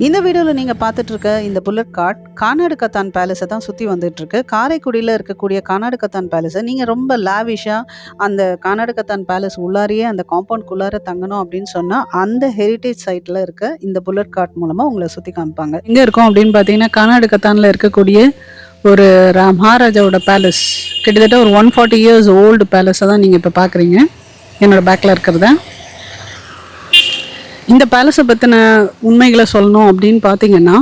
இந்த வீடியோவில் நீங்கள் பார்த்துட்டு இருக்க இந்த புல்லட் கார்ட் கானாடு கத்தான் பேலஸை தான் சுற்றி வந்துட்டுருக்கு. காரைக்குடியில் இருக்கக்கூடிய கானாடு கத்தான் பேலஸை நீங்கள் ரொம்ப லாவிஷாக அந்த கானாடு கத்தான் பேலஸ் உள்ளாரியே அந்த காம்பவுண்ட்குள்ளார தங்கணும் அப்படின்னு சொன்னால் அந்த ஹெரிட்டேஜ் சைட்டில் இருக்க இந்த புல்லட் கார்ட் மூலமாக உங்களை சுற்றி காமிப்பாங்க. எங்கே இருக்கும் அப்படின்னு பார்த்தீங்கன்னா கானாடு கத்தானில் இருக்கக்கூடிய ஒரு மகாராஜாவோட பேலஸ், கிட்டத்தட்ட ஒரு 140 இயர்ஸ் ஓல்டு பேலஸை தான் நீங்கள் இப்போ பார்க்குறீங்க என்னோடய பேக்கில் இருக்கிறத. இந்த பேலஸை பற்றின உண்மைகளை சொல்லணும் அப்படின்னு பார்த்தீங்கன்னா,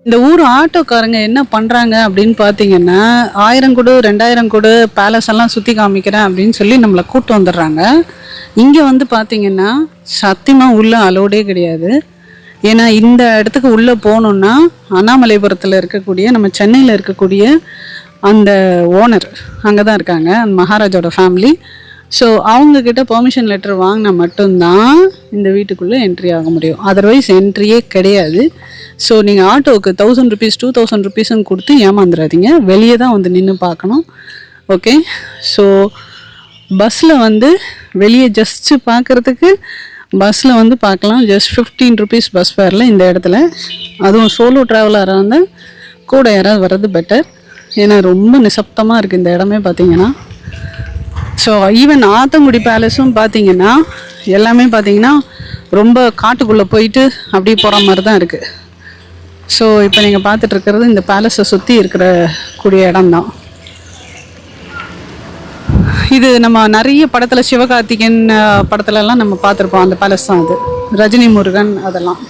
இந்த ஊர் ஆட்டோக்காரங்க என்ன பண்ணுறாங்க அப்படின்னு பார்த்தீங்கன்னா, 1000 கொடு 2000 கொடு பேலஸ் எல்லாம் சுற்றி காமிக்கிறேன் அப்படின்னு சொல்லி நம்மளை கூப்பிட்டு வந்துடுறாங்க. இங்கே வந்து பார்த்தீங்கன்னா சத்தியமாக உள்ளே அலோடே கிடையாது. ஏன்னா இந்த இடத்துக்கு உள்ளே போகணுன்னா அண்ணாமலைபுரத்தில் இருக்கக்கூடிய நம்ம சென்னையில் இருக்கக்கூடிய அந்த ஓனர் அங்கே தான் இருக்காங்க, அந்த மகாராஜோட ஃபேமிலி. ஸோ அவங்கக்கிட்ட பெர்மிஷன் லெட்டர் வாங்கினா மட்டும்தான் இந்த வீட்டுக்குள்ளே என்ட்ரி ஆக முடியும், அதர்வைஸ் என்ட்ரியே கிடையாது. ஸோ நீங்கள் ஆட்டோவுக்கு 1000 rupees 2000 rupees கொடுத்து ஏமாந்துடாதீங்க, வெளியே தான் வந்து நின்று பார்க்கணும். ஓகே, ஸோ பஸ்ஸில் வந்து வெளியே ஜஸ்ட்டு பார்க்குறதுக்கு பஸ்ஸில் வந்து பார்க்கலாம். ஜஸ்ட் 15 rupees பஸ் ஃபேரில் இந்த இடத்துல. அதுவும் சோலோ ட்ராவலராக இருந்தால் கூட யாராவது வர்றது பெட்டர், ஏன்னா ரொம்ப நிசப்தமாக இருக்குது இந்த இடமே பார்த்தீங்கன்னா. ஸோ ஈவன் ஆத்தங்குடி பேலஸும் பார்த்தீங்கன்னா எல்லாமே பார்த்தீங்கன்னா ரொம்ப காட்டுக்குள்ளே போயிட்டு அப்படியே போகிற மாதிரி தான் இருக்குது. ஸோ இப்போ நீங்கள் பார்த்துட்ருக்கிறது இந்த பேலஸை சுற்றி இருக்கிற கூடிய இடம்தான் இது. நம்ம நிறைய படத்தில் சிவகார்த்திகேயன் படத்துலலாம் நம்ம பார்த்துருப்போம், அந்த பேலஸ் தான் அது, ரஜினி முருகன் அதெல்லாம்.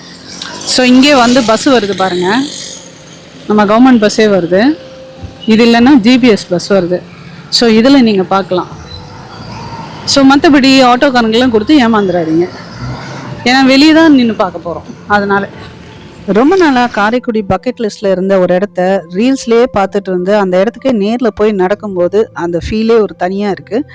ஸோ இங்கே வந்து பஸ்ஸு வருது பாருங்கள், நம்ம கவர்மெண்ட் பஸ்ஸே வருது. இது இல்லைன்னா ஜிபிஎஸ் பஸ் வருது. ஸோ இதில் நீங்கள் பார்க்கலாம். ஸோ மற்றபடி ஆட்டோக்காரங்கெல்லாம் கொடுத்து ஏமாந்துடாதீங்க, ஏன்னா வெளியே தான் நின்று பார்க்க போகிறோம். அதனால் ரொம்ப நாளாக காரைக்குடி பக்கெட் லிஸ்ட்டில் இருந்த ஒரு இடத்த ரீல்ஸ்லேயே பார்த்துட்டு இருந்து அந்த இடத்துக்கே நேரில் போய் நடக்கும்போது அந்த ஃபீலே ஒரு தனியாக இருக்குது.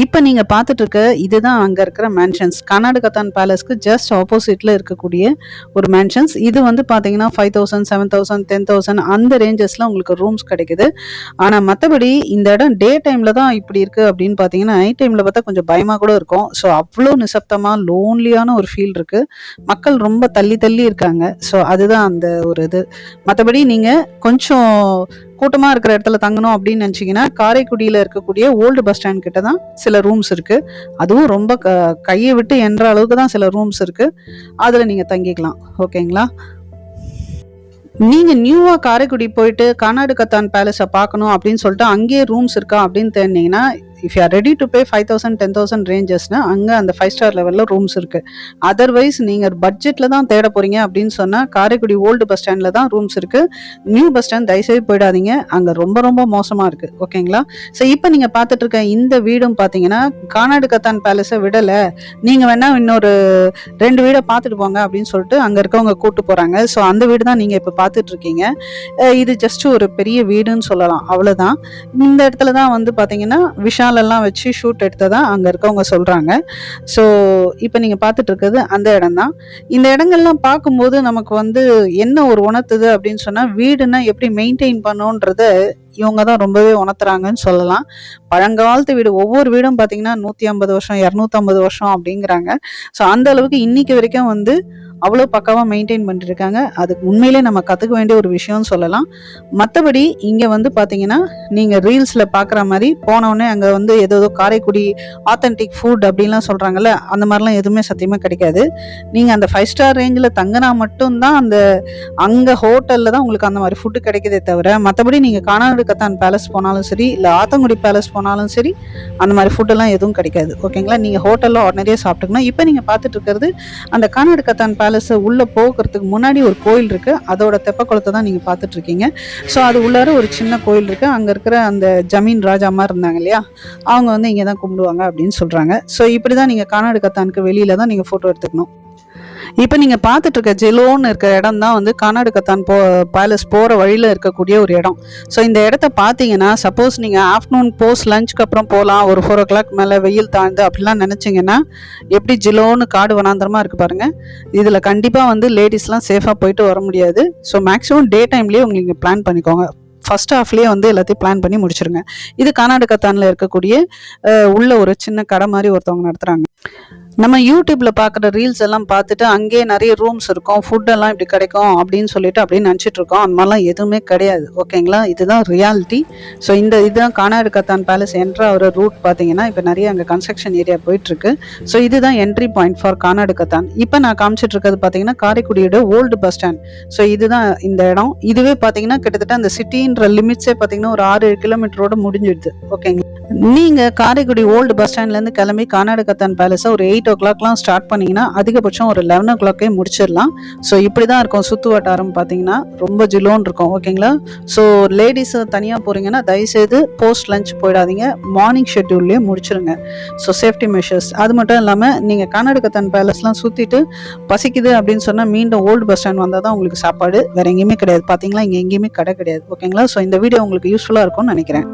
இப்போ நீங்கள் பார்த்துட்ருக்க இதுதான் அங்கே இருக்கிற மேன்ஷன்ஸ். கானாடு கத்தான் பேலஸ்க்கு ஜஸ்ட் ஆப்போசிட்டில் இருக்கக்கூடிய ஒரு மேன்ஷன்ஸ். இது வந்து பார்த்தீங்கன்னா 5000 7000 10,000 அந்த ரேஞ்சஸில் உங்களுக்கு ரூம்ஸ் கிடைக்குது. ஆனால் மற்றபடி இந்த இடம் டே டைமில் தான் இப்படி இருக்குது அப்படின்னு பார்த்தீங்கன்னா, நைட் டைமில் பார்த்தா கொஞ்சம் பயமாக கூட இருக்கும். ஸோ அவ்வளோ நிசப்தமாக லோன்லியான ஒரு ஃபீல் இருக்குது. மக்கள் ரொம்ப தள்ளி தள்ளி இருக்காங்க. ஸோ அதுதான் அந்த ஒரு இது. மற்றபடி நீங்கள் கொஞ்சம் கூட்டமாக இருக்கிற இடத்துல தங்கணும் அப்படின்னு நினச்சிங்கன்னா, காரைக்குடியில் இருக்கக்கூடிய ஓல்டு பஸ் ஸ்டாண்ட் கிட்ட தான் சில ரூம்ஸ் இருக்குது. அதுவும் ரொம்ப கையை விட்டு என்ற அளவுக்கு தான் சில ரூம்ஸ் இருக்குது, அதில் நீங்கள் தங்கிக்கலாம். ஓகேங்களா? நீங்கள் நியூவாக காரைக்குடி போயிட்டு கானாடு கத்தான் பேலஸை பார்க்கணும் அப்படின்னு சொல்லிட்டு அங்கேயே ரூம்ஸ் இருக்கா அப்படின்னு தெரிஞ்சிங்கன்னா, if you are ready to pay 5000 10,000 ரேஞ்சஸ்னால் அங்கே அந்த 5 ஸ்டார் லெவலில் ரூம்ஸ் இருக்குது. அதர்வைஸ் நீங்கள் பட்ஜெட்டில் தான் தேட போகிறீங்க அப்படின்னு சொன்னால் காரைக்குடி ஓல்டு பஸ் ஸ்டாண்டில் தான் ரூம்ஸ் இருக்குது. நியூ பஸ் ஸ்டாண்ட் தயவுசெய்து போயிடாதீங்க, அங்கே ரொம்ப ரொம்ப மோசமாக இருக்குது. ஓகேங்களா? ஸோ இப்போ நீங்கள் பார்த்துட்டு இருக்க இந்த வீடும் பார்த்தீங்கன்னா கானாடு கத்தான் பேலஸை விடலை, நீங்கள் வேணால் இன்னொரு 2 வீடை பார்த்துட்டு போங்க அப்படின்னு சொல்லிட்டு அங்கே இருக்கவங்க கூப்பிட்டு போகிறாங்க. ஸோ அந்த வீடு தான் நீங்கள் இப்போ பார்த்துட்டு இருக்கீங்க. இது ஜஸ்ட் ஒரு பெரிய வீடுன்னு சொல்லலாம், அவ்வளோதான். இந்த இடத்துல தான் வந்து பார்த்தீங்கன்னா விஷாலெல்லாம் வச்சு ஷூட் எடுத்ததா அங்கே இருக்கவங்க சொல்கிறாங்க. ஸோ இப்போ நீங்கள் பார்த்துட்டு இருக்கிறது அந்த இடம் தான். இந்த இடங்கள்லாம் பார்க்கும்போது நமக்கு வந்து என்ன ஒரு உணர்த்துது அப்படின்னு சொன்னால், வீடுன்னா எப்படி மெயின்டைன் பண்ணணுன்றத இவங்க தான் ரொம்பவே உணர்த்துறாங்கன்னு சொல்லலாம். பழங்காலத்து வீடு, ஒவ்வொரு வீடும் பார்த்தீங்கன்னா 150 வருஷம் 250 வருஷம் அப்படிங்கிறாங்க. ஸோ அந்த அளவுக்கு இன்னைக்கு வரைக்கும் வந்து அவ்வளோ பக்காவாக மெயின்டைன் பண்ணிருக்காங்க. அதுக்கு உண்மையிலே நம்ம கற்றுக்க வேண்டிய ஒரு விஷயம்னு சொல்லலாம். மற்றபடி இங்கே வந்து பார்த்தீங்கன்னா நீங்கள் ரீல்ஸில் பார்க்குற மாதிரி போனோடனே அங்கே வந்து ஏதோ காரைக்குடி ஆத்தென்டிக் ஃபுட் அப்படின்லாம் சொல்கிறாங்கல்ல, அந்த மாதிரிலாம் எதுவுமே சத்தியமாக கிடைக்காது. நீங்கள் அந்த 5 ஸ்டார் ரேஞ்சில் தங்கினா மட்டும்தான் அந்த அங்கே ஹோட்டலில் தான் உங்களுக்கு அந்த மாதிரி ஃபுட்டு கிடைக்குதே தவிர, மற்றபடி நீங்கள் கானாடு கத்தான் பேலஸ் போனாலும் சரி, இல்லை ஆத்தங்குடி பேலஸ் போனாலும் சரி, அந்த மாதிரி ஃபுட்டெல்லாம் எதுவும் கிடைக்காது. ஓகேங்களா? நீங்கள் ஹோட்டலில் ஆர்டினரியாக சாப்பிட்டுக்கணும். இப்போ நீங்கள் பார்த்துட்டு இருக்கிறது அந்த கானாடு கத்தான் பேலஸ் உள்ள போகிறதுக்கு முன்னாடி ஒரு கோயில் இருக்கு, அதோட தெப்ப குளத்தை தான் நீங்க பார்த்துட்டு இருக்கீங்க. ஸோ அது உள்ளார ஒரு சின்ன கோயில் இருக்கு. அங்க இருக்கிற அந்த ஜமீன் ராஜா மாதிரி இருந்தாங்க இல்லையா, அவங்க வந்து இங்கே தான் கும்பிடுவாங்க அப்படின்னு சொல்றாங்க. ஸோ இப்படிதான் நீங்க கானாடு கத்தானுக்கு வெளியில தான் நீங்க போட்டோ எடுத்துக்கணும். இப்போ நீங்கள் பார்த்துட்டு இருக்க ஜெலோன்னு இருக்கிற இடம் தான் வந்து கானாடு கத்தான் பேலஸ் போகிற வழியில் இருக்கக்கூடிய ஒரு இடம். ஸோ இந்த இடத்த பார்த்தீங்கன்னா, சப்போஸ் நீங்கள் ஆஃப்டர்நூன் போஸ்ட் லஞ்சுக்கு அப்புறம் போகலாம், ஒரு 4 o'clock மேலே வெயில் தாழ்ந்து அப்படிலாம் நினச்சிங்கன்னா, எப்படி ஜெலோன்னு காடு வனாந்தரமாக இருக்குது பாருங்கள். இதில் கண்டிப்பாக வந்து லேடிஸ்லாம் சேஃபாக போயிட்டு வர முடியாது. ஸோ மேக்ஸிமம் டே டைம்லேயே உங்களுக்கு பிளான் பண்ணிக்கோங்க. ஃபர்ஸ்ட் ஹாஃப்லேயே வந்து எல்லாத்தையும் பிளான் பண்ணி முடிச்சிருங்க. இது கானாடு கத்தானில் இருக்கக்கூடிய உள்ள ஒரு சின்ன கடை மாதிரி ஒருத்தவங்க நடத்துகிறாங்க. நம்ம யூடியூப்ல பார்க்குற ரீல்ஸ் எல்லாம் பார்த்துட்டு அங்கேயே நிறைய ரூம்ஸ் இருக்கும், ஃபுட் எல்லாம் இப்படி கிடைக்கும் அப்படின்னு சொல்லிட்டு அப்படியே நினச்சிட்டு இருக்கோம். அந்த மாதிரிலாம் எதுவுமே கிடையாது. ஓகேங்களா, இதுதான் ரியாலிட்டி. ஸோ இதுதான் கானாடு கத்தான் பேலஸ் என்ட்ரு ஆகிற ரூட். பார்த்தீங்கன்னா இப்போ நிறைய அங்கே கன்ஸ்ட்ரக்ஷன் ஏரியா போயிட்டுருக்கு. ஸோ இதுதான் என்ட்ரி பாயிண்ட் ஃபார் கானாடு கத்தான். இப்போ நான் காமிச்சிட்டு இருக்கிறது பார்த்தீங்கன்னா காரைக்குடியோட ஓல்டு பஸ் ஸ்டாண்ட். ஸோ இதுதான் இந்த இடம். இதுவே பார்த்தீங்கன்னா கிட்டத்தட்ட அந்த சிட்டின்ற லிமிட்ஸே பார்த்தீங்கன்னா ஒரு 6-7 கிலோமீட்டரோட முடிஞ்சிடுது. ஓகேங்களா, நீங்கள் காரைக்குடி ஓல்டு பஸ் ஸ்டாண்ட்லேருந்து கிளம்பி கானாடு கத்தான் பேலஸை ஒரு 8 o'clockலாம் ஸ்டார்ட் பண்ணிங்கன்னா அதிகபட்சம் ஒரு 11 o'clockே முடிச்சிடலாம். ஸோ இப்படி தான் இருக்கும் சுற்று வட்டாரம். பார்த்தீங்கன்னா ரொம்ப ஜிலோன்னு இருக்கும். ஓகேங்களா, ஸோ லேடிஸ் தனியாக போகிறீங்கன்னா தயவுசெய்து போஸ்ட் லஞ்ச் போயிடாதீங்க, மார்னிங் ஷெட்யூல்லே முடிச்சிருங்க. So safety measures. அது மட்டும் இல்லாமல் நீங்கள் கானாடு கத்தான் பேலஸ்லாம் சுற்றிட்டு பசிக்குது அப்படின்னு சொன்னால் மீண்டும் ஓல்டு பஸ் ஸ்டாண்ட் வந்தால் தான் உங்களுக்கு சாப்பாடு, வேறு எங்கேயுமே கிடையாது. பார்த்தீங்களா, இங்கே எங்கேயுமே கடை கிடையாது. ஓகேங்களா, ஸோ இந்த வீடியோ உங்களுக்கு யூஸ்ஃபுல்லாக இருக்கும்னு நினைக்கிறேன்.